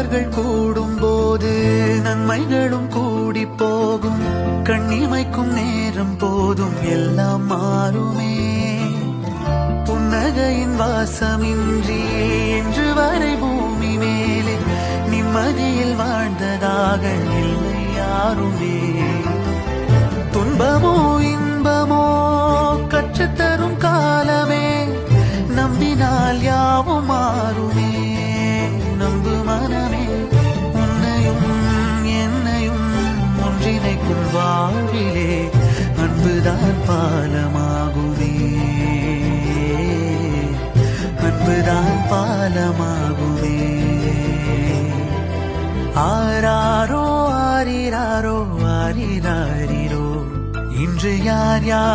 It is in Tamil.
நல்லவர்கள் கூடும் போது நன்மைகளும் கூடி போகும். கண்ணிமைக்கும் நேரம் போதும் எல்லாம் மாறுமே. புன்னகையின் வாசமின்றி இன்று வரை பூமி மேலே நிம்மதியில் வாழ்ந்ததாக இல்லை யாருமே. துன்பமோ இன்பமோ கற்றுத்தரும் காலமே, நம்பினால் யாவும் மாறுமே. நம்பு மனமே, உன்னையும் என்னையும் ஒன்றிணைக்கும் வாழ்விலே அன்புதான் பாலமாகுமே. அன்புதான் பாலமாகுமே. ஆராரோ ஆரிராரோ ஆரிராரிரோ, இன்று யார் யார்